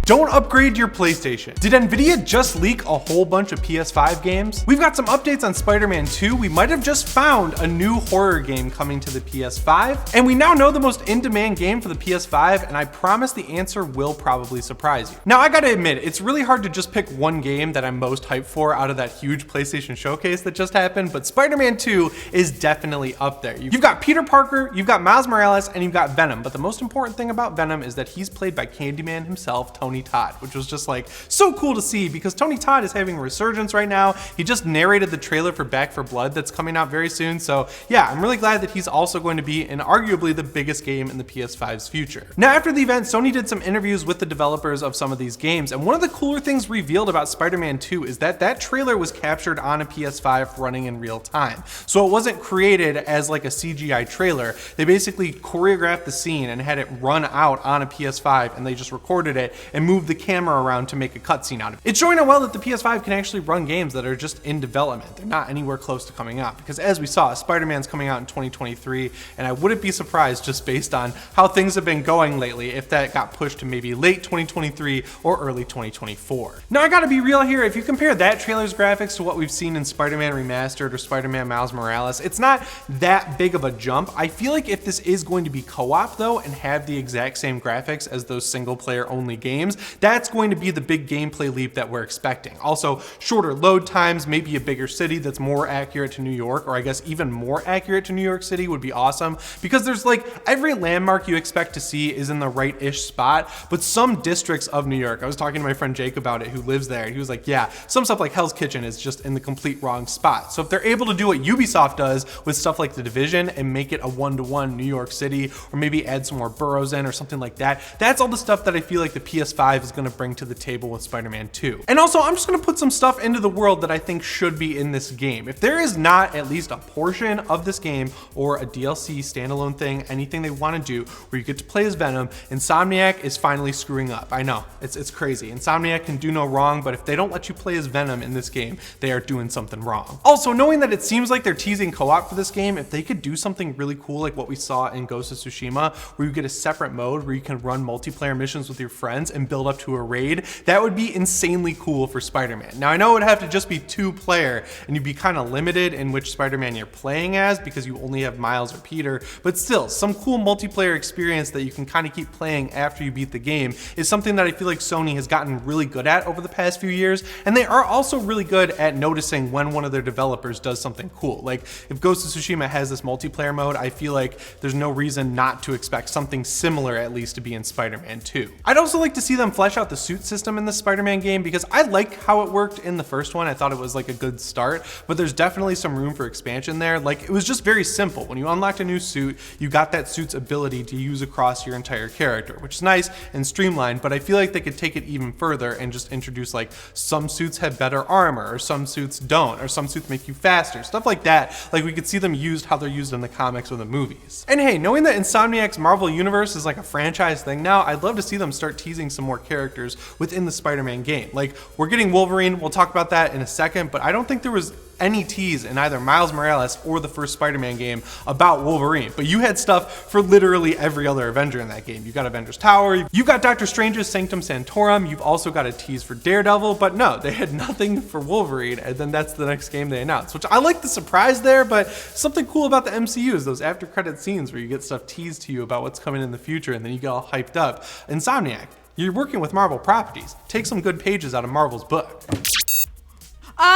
Don't upgrade your PlayStation. Did Nvidia just leak a whole bunch of PS5 games? We've got some updates on Spider-Man 2. We might have just found a new horror game coming to the PS5. And we now know the most in-demand game for the PS5, and I promise the answer will probably surprise you. Now, I gotta admit, it's really hard to just pick one game that I'm most hyped for out of that huge PlayStation showcase that just happened, but Spider-Man 2 is definitely up there. You've got Peter Parker, you've got Miles Morales, and you've got Venom, but the most important thing about Venom is that he's played by Candyman himself, Tony Todd, which was just like so cool to see because Tony Todd is having a resurgence right now. He just narrated the trailer for Back 4 Blood that's coming out very soon. So yeah, I'm really glad that he's also going to be in arguably the biggest game in the PS5's future. Now, after the event, Sony did some interviews with the developers of some of these games, and one of the cooler things revealed about Spider-Man 2 is that that trailer was captured on a PS5 running in real time. So it wasn't created as like a CGI trailer. They basically choreographed the scene and had it run out on a PS5, and they just recorded it and moved the camera around to make a cutscene out of it. It's showing how well that the PS5 can actually run games that are just in development. They're not anywhere close to coming out, because as we saw, Spider-Man's coming out in 2023, and I wouldn't be surprised just based on how things have been going lately if that got pushed to maybe late 2023 or early 2024. Now, I gotta be real here. If you compare that trailer's graphics to what we've seen in Spider-Man Remastered or Spider-Man Miles Morales, it's not that big of a jump. I feel like if this is going to be co-op though and have the exact same graphics as those single player only games, that's going to be the big gameplay leap that we're expecting. Also, shorter load times, maybe a bigger city that's more accurate to New York, or I guess even more accurate to New York City would be awesome, because there's like every landmark you expect to see is in the right-ish spot, but some districts of New York, I was talking to my friend Jake about it, who lives there, and he was like, yeah, some stuff like Hell's Kitchen is just in the complete wrong spot. So if they're able to do what Ubisoft does with stuff like The Division and make it a one-to-one New York City, or maybe add some more boroughs in or something like that, that's all the stuff that I feel like the PS5 is going to bring to the table with Spider-Man 2. And also, I'm just going to put some stuff into the world that I think should be in this game. If there is not at least a portion of this game or a DLC standalone thing, anything they want to do where you get to play as Venom, Insomniac is finally screwing up. I know, it's crazy. Insomniac can do no wrong, but if they don't let you play as Venom in this game, they are doing something wrong. Also, knowing that it seems like they're teasing co-op for this game, if they could do something really cool like what we saw in Ghost of Tsushima, where you get a separate mode where you can run multiplayer missions with your friends and build up to a raid, that would be insanely cool for Spider-Man. Now, I know it would have to just be 2-player, and you'd be kind of limited in which Spider-Man you're playing as because you only have Miles or Peter, but still, some cool multiplayer experience that you can kind of keep playing after you beat the game is something that I feel like Sony has gotten really good at over the past few years, and they are also really good at noticing when one of their developers does something cool. Like, if Ghost of Tsushima has this multiplayer mode, I feel like there's no reason not to expect something similar at least to be in Spider-Man 2. I'd also like to see them flesh out the suit system in the Spider-Man game because I like how it worked in the first one. I thought it was like a good start, but there's definitely some room for expansion there. Like, it was just very simple. When you unlocked a new suit, you got that suit's ability to use across your entire character, which is nice and streamlined, but I feel like they could take it even further and just introduce like some suits have better armor, or some suits don't, or some suits make you faster, stuff like that. Like, we could see them used how they're used in the comics or the movies. And hey, knowing that Insomniac's Marvel Universe is like a franchise thing now, I'd love to see them start teasing some more characters within the Spider-Man game. Like, we're getting Wolverine, we'll talk about that in a second, but I don't think there was any tease in either Miles Morales or the first Spider-Man game about Wolverine, but you had stuff for literally every other Avenger in that game. You got Avengers Tower, you got Doctor Strange's Sanctum Sanctorum, you've also got a tease for Daredevil, but no, they had nothing for Wolverine, and then that's the next game they announced, which I like the surprise there, but something cool about the MCU is those after credit scenes where you get stuff teased to you about what's coming in the future, and then you get all hyped up. Insomniac, you're working with Marvel properties. Take some good pages out of Marvel's book.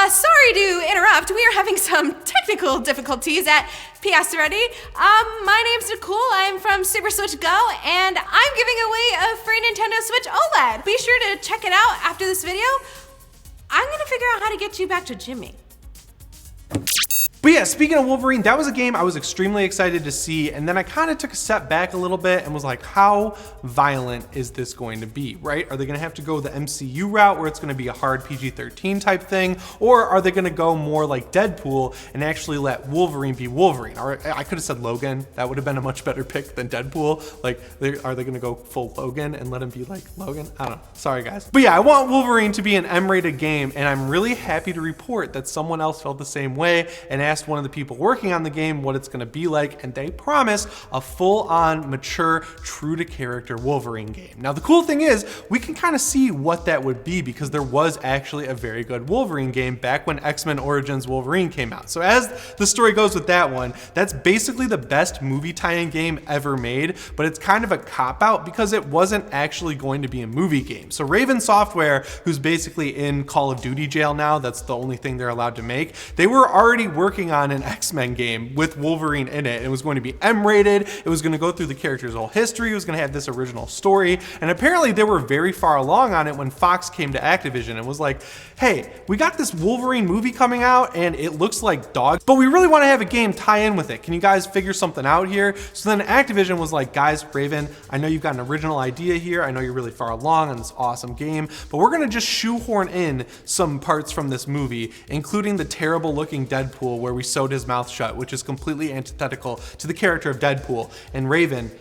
Sorry to interrupt. We are having some technical difficulties at PSReady. My name's Nicole. I'm from Super Switch Go, and I'm giving away a free Nintendo Switch OLED. Be sure to check it out after this video. I'm gonna figure out how to get you back to Jimmy. But yeah, speaking of Wolverine, that was a game I was extremely excited to see, and then I kind of took a step back a little bit and was like, how violent is this going to be, right? Are they gonna have to go the MCU route where it's gonna be a hard PG-13 type thing, or are they gonna go more like Deadpool and actually let Wolverine be Wolverine? Or I could have said Logan, that would have been a much better pick than Deadpool. Like, are they gonna go full Logan and let him be like Logan? I don't know, sorry guys. But yeah, I want Wolverine to be an M-rated game, and I'm really happy to report that someone else felt the same way and asked one of the people working on the game what it's gonna be like, and they promise a full-on, mature, true to character Wolverine game. Now, the cool thing is, we can kind of see what that would be because there was actually a very good Wolverine game back when X-Men Origins Wolverine came out. So as the story goes with that one, that's basically the best movie tie-in game ever made, but it's kind of a cop-out because it wasn't actually going to be a movie game. So Raven Software, who's basically in Call of Duty jail now, that's the only thing they're allowed to make, they were already working on an X-Men game with Wolverine in it. It was going to be M-rated, it was going to go through the character's whole history, it was going to have this original story, and apparently they were very far along on it when Fox came to Activision and was like, hey, we got this Wolverine movie coming out and it looks like dog, but we really want to have a game tie in with it. Can you guys figure something out here? So then Activision was like, guys, Raven, I know you've got an original idea here, I know you're really far along on this awesome game, but we're going to just shoehorn in some parts from this movie, including the terrible looking Deadpool where we sewed his mouth shut, which is completely antithetical to the character of Deadpool. And Raven,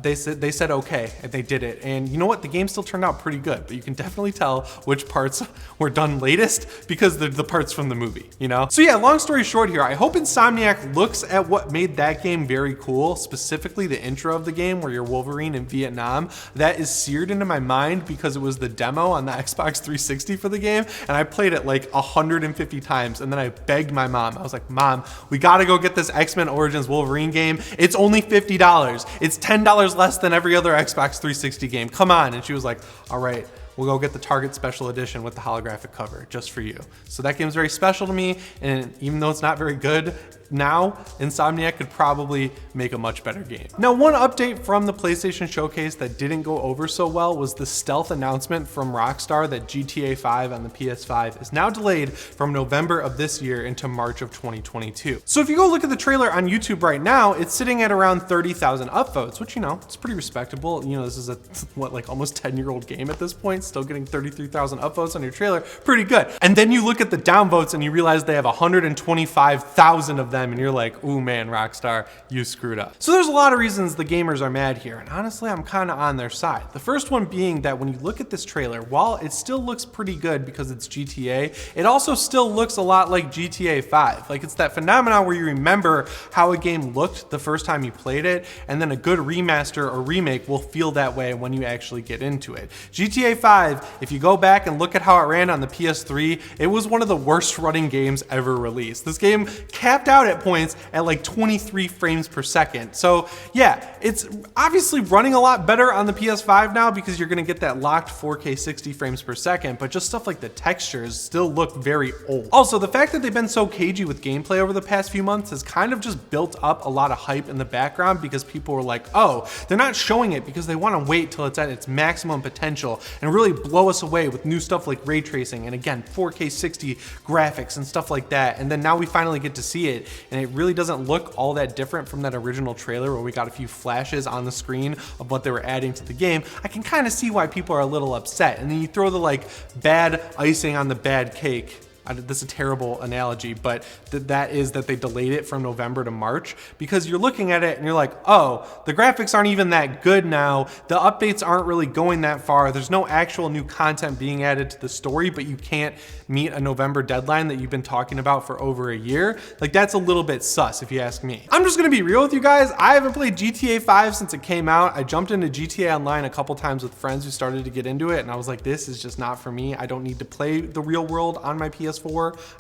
they said okay, and they did it. And you know what? The game still turned out pretty good, but you can definitely tell which parts were done latest because they're the parts from the movie, you know? So yeah, long story short here, I hope Insomniac looks at what made that game very cool, specifically the intro of the game where you're Wolverine in Vietnam. That is seared into my mind because it was the demo on the Xbox 360 for the game, and I played it like 150 times, and then I begged my mom. I was like, Mom, we gotta go get this X-Men Origins Wolverine game. It's only $50. It's $10 less than every other Xbox 360 game. Come on. And she was like, all right, we'll go get the Target Special Edition with the holographic cover just for you. So that game's very special to me, and even though it's not very good now, Insomniac could probably make a much better game. Now, one update from the PlayStation Showcase that didn't go over so well was the stealth announcement from Rockstar that GTA 5 on the PS5 is now delayed from November of this year into March of 2022. So if you go look at the trailer on YouTube right now, it's sitting at around 30,000 upvotes, which, you know, it's pretty respectable. You know, this is a, what, like almost 10-year-old game at this point, still getting 33,000 upvotes on your trailer, pretty good. And then you look at the downvotes and you realize they have 125,000 of them, and you're like, ooh man, Rockstar, you screwed up. So there's a lot of reasons the gamers are mad here, and honestly, I'm kind of on their side. The first one being that when you look at this trailer, while it still looks pretty good because it's GTA, it also still looks a lot like GTA 5. Like, it's that phenomenon where you remember how a game looked the first time you played it, and then a good remaster or remake will feel that way when you actually get into it. GTA 5, if you go back and look at how it ran on the PS3, it was one of the worst running games ever released. This game capped out at points at like 23 frames per second. So yeah, it's obviously running a lot better on the PS5 now because you're gonna get that locked 4K 60 frames per second, but just stuff like the textures still look very old. Also, the fact that they've been so cagey with gameplay over the past few months has kind of just built up a lot of hype in the background because people were like, oh, they're not showing it because they wanna wait till it's at its maximum potential and really blow us away with new stuff like ray tracing and again, 4K 60 graphics and stuff like that. And then now we finally get to see it, and it really doesn't look all that different from that original trailer where we got a few flashes on the screen of what they were adding to the game. I can kind of see why people are a little upset. And then you throw the like bad icing on the bad cake. This is a terrible analogy, but that is that they delayed it from November to March because you're looking at it and you're like, oh, the graphics aren't even that good now. The updates aren't really going that far. There's no actual new content being added to the story, but you can't meet a November deadline that you've been talking about for over a year. Like, that's a little bit sus if you ask me. I'm just gonna be real with you guys. I haven't played GTA 5 since it came out. I jumped into GTA Online a couple times with friends who started to get into it, and I was like, this is just not for me. I don't need to play the real world on my PS4.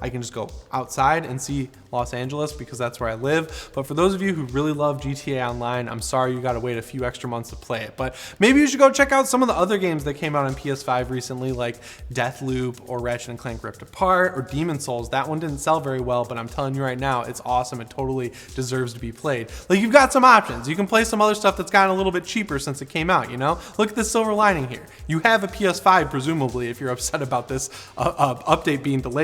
I can just go outside and see Los Angeles because that's where I live. But for those of you who really love GTA Online, I'm sorry you gotta wait a few extra months to play it. But maybe you should go check out some of the other games that came out on PS5 recently, like Deathloop or Ratchet & Clank Rift Apart or Demon's Souls. That one didn't sell very well, but I'm telling you right now, it's awesome. It totally deserves to be played. Like, you've got some options. You can play some other stuff that's gotten a little bit cheaper since it came out, you know? Look at the silver lining here. You have a PS5, presumably, if you're upset about this update being delayed,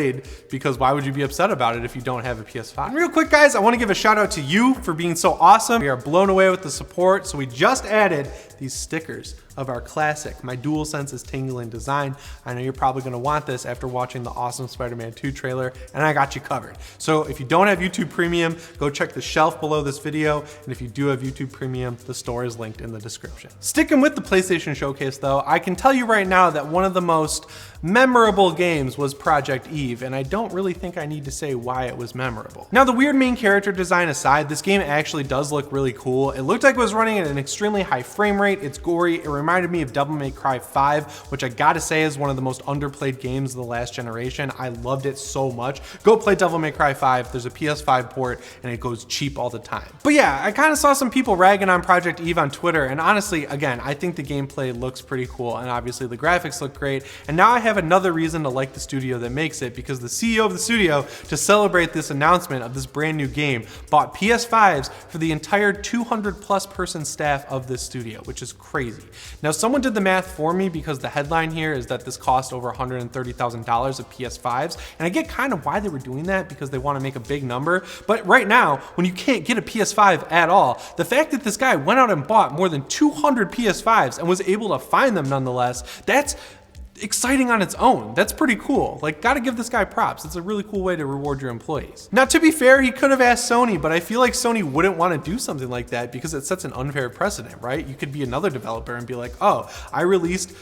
because why would you be upset about it if you don't have a PS5? And real quick, guys, I want to give a shout out to you for being so awesome. We are blown away with the support, so we just added these stickers of our classic. My DualSense is tingling design. I know you're probably gonna want this after watching the awesome Spider-Man 2 trailer, and I got you covered. So if you don't have YouTube Premium, go check the shelf below this video, and if you do have YouTube Premium, the store is linked in the description. Sticking with the PlayStation Showcase though, I can tell you right now that one of the most memorable games was Project Eve, and I don't really think I need to say why it was memorable. Now, the weird main character design aside, this game actually does look really cool. It looked like it was running at an extremely high frame rate. It's gory. It reminded me of Devil May Cry 5, which I gotta say is one of the most underplayed games of the last generation. I loved it so much. Go play Devil May Cry 5. There's a PS5 port, and it goes cheap all the time. But yeah, I kind of saw some people ragging on Project Eve on Twitter, and honestly, again, I think the gameplay looks pretty cool, and obviously the graphics look great. And now I have another reason to like the studio that makes it, because the CEO of the studio, to celebrate this announcement of this brand new game, bought PS5s for the entire 200+ person staff of this studio, which is crazy. Now, someone did the math for me, because the headline here is that this cost over $130,000 of PS5s, and I get kind of why they were doing that, because they want to make a big number. But right now, when you can't get a PS5 at all, the fact that this guy went out and bought more than 200 PS5s and was able to find them nonetheless, that's exciting on its own. That's pretty cool. Like, gotta give this guy props. It's a really cool way to reward your employees. Now, to be fair, he could have asked Sony, but I feel like Sony wouldn't want to do something like that because it sets an unfair precedent, right? You could be another developer and be like, oh, I released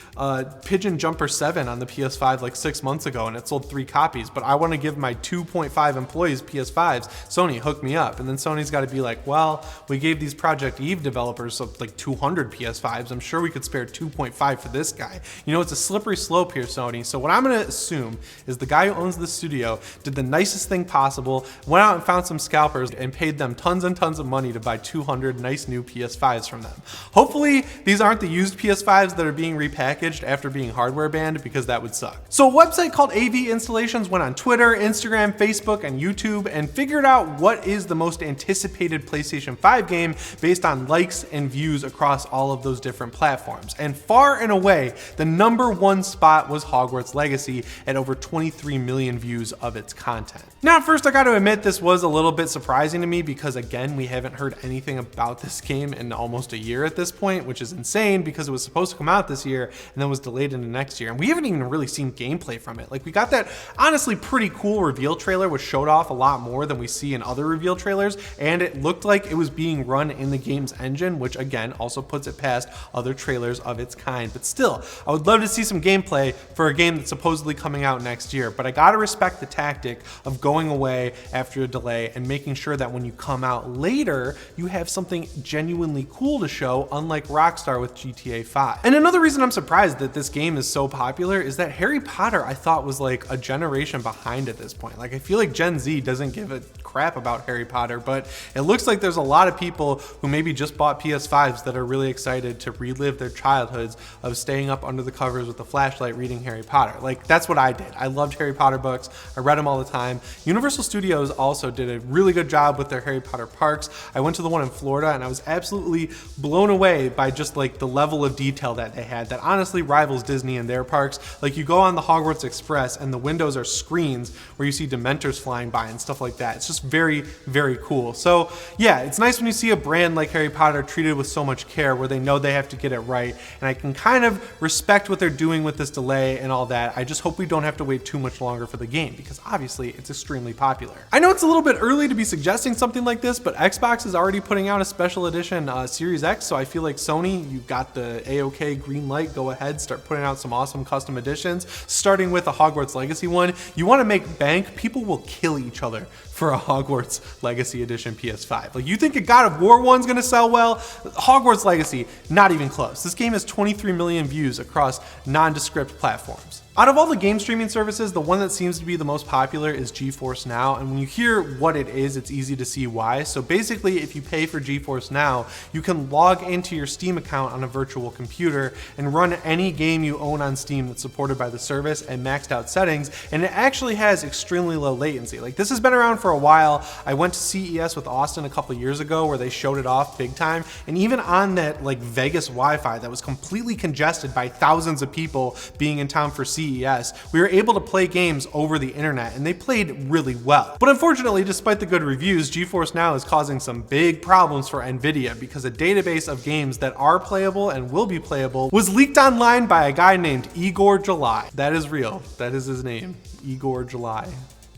Pigeon Jumper 7 on the PS5 like 6 months ago and it sold 3 copies, but I want to give my 2.5 employees PS5s. Sony, hook me up. And then Sony's got to be like, well, we gave these Project Eve developers like 200 PS5s. I'm sure we could spare 2.5 for this guy. You know, it's a slippery slope here, Sony. So what I'm gonna assume is the guy who owns the studio did the nicest thing possible, went out and found some scalpers and paid them tons and tons of money to buy 200 nice new PS5s from them. Hopefully these aren't the used PS5s that are being repackaged after being hardware banned, because that would suck. So a website called AV Installations went on Twitter, Instagram, Facebook, and YouTube and figured out what is the most anticipated PlayStation 5 game based on likes and views across all of those different platforms. And far and away, the #1 spot was Hogwarts Legacy at over 23 million views of its content. Now, at first I gotta admit this was a little bit surprising to me, because again, we haven't heard anything about this game in almost a year at this point, which is insane because it was supposed to come out this year and then was delayed into next year. And we haven't even really seen gameplay from it. Like, we got that honestly pretty cool reveal trailer, which showed off a lot more than we see in other reveal trailers. And it looked like it was being run in the game's engine, which again, also puts it past other trailers of its kind. But still, I would love to see some gameplay for a game that's supposedly coming out next year. But I gotta respect the tactic of going away after a delay and making sure that when you come out later, you have something genuinely cool to show, unlike Rockstar with GTA 5. And another reason I'm surprised that this game is so popular is that Harry Potter, I thought, was like a generation behind at this point. Like, I feel like Gen Z doesn't give a crap about Harry Potter, but it looks like there's a lot of people who maybe just bought PS5s that are really excited to relive their childhoods of staying up under the covers with a flashlight reading Harry Potter. Like, that's what I did. I loved Harry Potter books. I read them all the time. Universal Studios also did a really good job with their Harry Potter parks. I went to the one in Florida and I was absolutely blown away by just like the level of detail that they had that honestly rivals Disney in their parks. Like, you go on the Hogwarts Express and the windows are screens where you see Dementors flying by and stuff like that. It's just very, very cool. So yeah, it's nice when you see a brand like Harry Potter treated with so much care, where they know they have to get it right. And I can kind of respect what they're doing with this delay and all that. I just hope we don't have to wait too much longer for the game, because obviously it's extremely popular. I know it's a little bit early to be suggesting something like this, but Xbox is already putting out a special edition Series X, so I feel like Sony, you got the A-OK green light, go ahead, start putting out some awesome custom editions, starting with a Hogwarts Legacy one. You want to make bank, people will kill each other for a Hogwarts Legacy edition PS5. Like, you think a God of War one's gonna sell well? Hogwarts Legacy, not even close. This game has 23 million views across nondescript platforms. Out of all the game streaming services, the one that seems to be the most popular is GeForce Now, and when you hear what it is, it's easy to see why. So basically, if you pay for GeForce Now, you can log into your Steam account on a virtual computer and run any game you own on Steam that's supported by the service at maxed out settings, and it actually has extremely low latency. Like, this has been around for a while. I went to CES with Austin a couple years ago where they showed it off big time, and even on that like Vegas Wi-Fi that was completely congested by thousands of people being in town for CES, CES, we were able to play games over the internet, and they played really well. But unfortunately, despite the good reviews, GeForce Now is causing some big problems for Nvidia because a database of games that are playable and will be playable was leaked online by a guy named Igor July. That is real. That is his name, Igor July.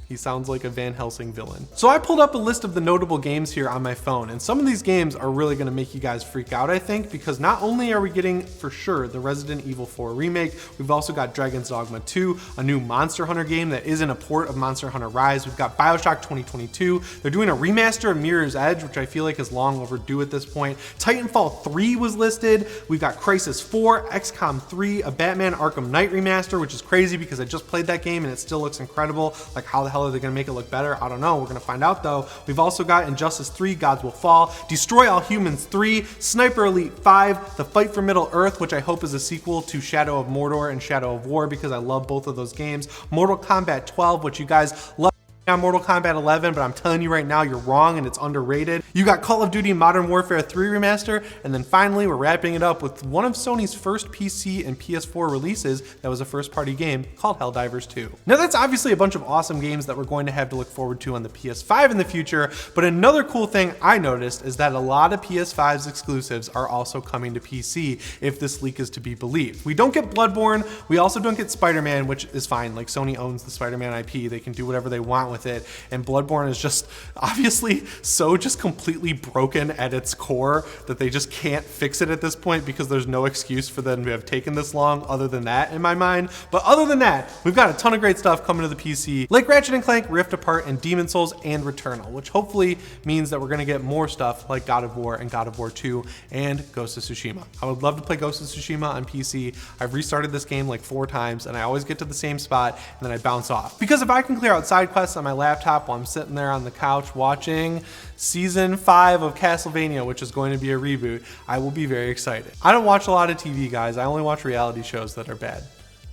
He sounds like a Van Helsing villain. So I pulled up a list of the notable games here on my phone, and some of these games are really gonna make you guys freak out, I think, because not only are we getting, for sure, the Resident Evil 4 remake, we've also got Dragon's Dogma 2, a new Monster Hunter game that isn't a port of Monster Hunter Rise. We've got BioShock 2022. They're doing a remaster of Mirror's Edge, which I feel like is long overdue at this point. Titanfall 3 was listed. We've got Crysis 4, XCOM 3, a Batman Arkham Knight remaster, which is crazy because I just played that game and it still looks incredible. Like, how the hell are they gonna make it look better? I don't know. We're gonna find out though. We've also got Injustice 3, Gods Will Fall, Destroy All Humans 3, Sniper Elite 5, The Fight for Middle Earth, which I hope is a sequel to Shadow of Mordor and Shadow of War because I love both of those games, Mortal Kombat 12, which you guys love on Mortal Kombat 11, but I'm telling you right now, you're wrong and it's underrated. You got Call of Duty Modern Warfare 3 remaster, and then finally, we're wrapping it up with one of Sony's first PC and PS4 releases that was a first-party game called Helldivers 2. Now that's obviously a bunch of awesome games that we're going to have to look forward to on the PS5 in the future, but another cool thing I noticed is that a lot of PS5's exclusives are also coming to PC if this leak is to be believed. We don't get Bloodborne, we also don't get Spider-Man, which is fine. Like, Sony owns the Spider-Man IP, they can do whatever they want with it, and Bloodborne is just obviously so just completely broken at its core that they just can't fix it at this point because there's no excuse for them to have taken this long other than that in my mind. But other than that, we've got a ton of great stuff coming to the PC, like Ratchet & Clank, Rift Apart, and Demon's Souls, and Returnal, which hopefully means that we're gonna get more stuff like God of War and God of War 2 and Ghost of Tsushima. I would love to play Ghost of Tsushima on PC. I've restarted this game like 4 times and I always get to the same spot and then I bounce off. Because if I can clear out side quests on my laptop while I'm sitting there on the couch watching season 5 of Castlevania, which is going to be a reboot, I will be very excited. I don't watch a lot of TV, guys. I only watch reality shows that are bad.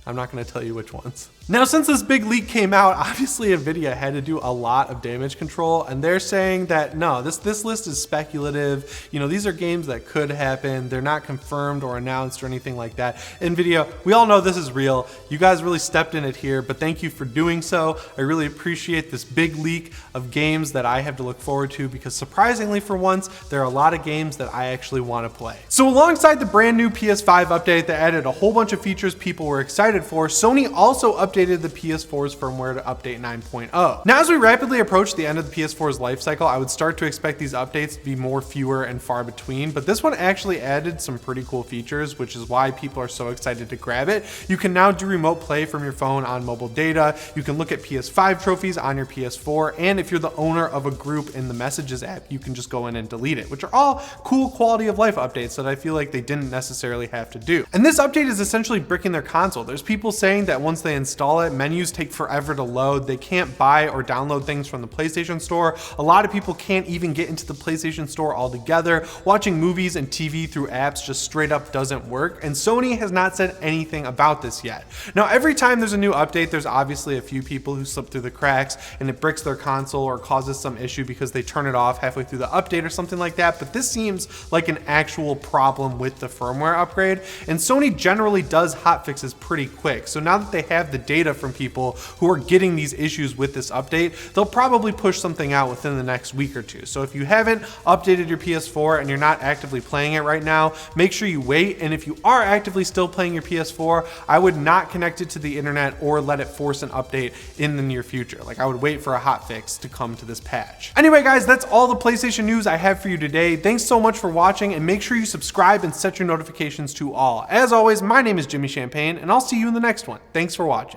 I'm not going to tell you which ones. Now, since this big leak came out, obviously Nvidia had to do a lot of damage control, and they're saying that no, this list is speculative. You know, these are games that could happen. They're not confirmed or announced or anything like that. Nvidia, we all know this is real. You guys really stepped in it here, but thank you for doing so. I really appreciate this big leak of games that I have to look forward to because surprisingly for once, there are a lot of games that I actually want to play. So alongside the brand new PS5 update that added a whole bunch of features people were excited for, Sony also updated the PS4's firmware to update 9.0. Now, as we rapidly approach the end of the PS4's life cycle, I would start to expect these updates to be more fewer and far between, but this one actually added some pretty cool features, which is why people are so excited to grab it. You can now do remote play from your phone on mobile data. You can look at PS5 trophies on your PS4, and if you're the owner of a group in the Messages app, you can just go in and delete it, which are all cool quality of life updates that I feel like they didn't necessarily have to do. And this update is essentially bricking their console. There's people saying that once they install it, menus take forever to load. They can't buy or download things from the PlayStation Store. A lot of people can't even get into the PlayStation Store altogether. Watching movies and TV through apps just straight up doesn't work, and Sony has not said anything about this yet. Now, every time there's a new update, there's obviously a few people who slip through the cracks and it bricks their console or causes some issue because they turn it off halfway through the update or something like that, but this seems like an actual problem with the firmware upgrade, and Sony generally does hotfixes pretty quick. So now that they have the data from people who are getting these issues with this update, they'll probably push something out within the next week or two. So if you haven't updated your PS4 and you're not actively playing it right now, make sure you wait. And if you are actively still playing your PS4, I would not connect it to the internet or let it force an update in the near future. Like, I would wait for a hotfix to come to this patch. Anyway, guys, that's all the PlayStation news I have for you today. Thanks so much for watching, and make sure you subscribe and set your notifications to all. As always, my name is Jimmy Champagne, and I'll see you in the next one. Thanks for watching.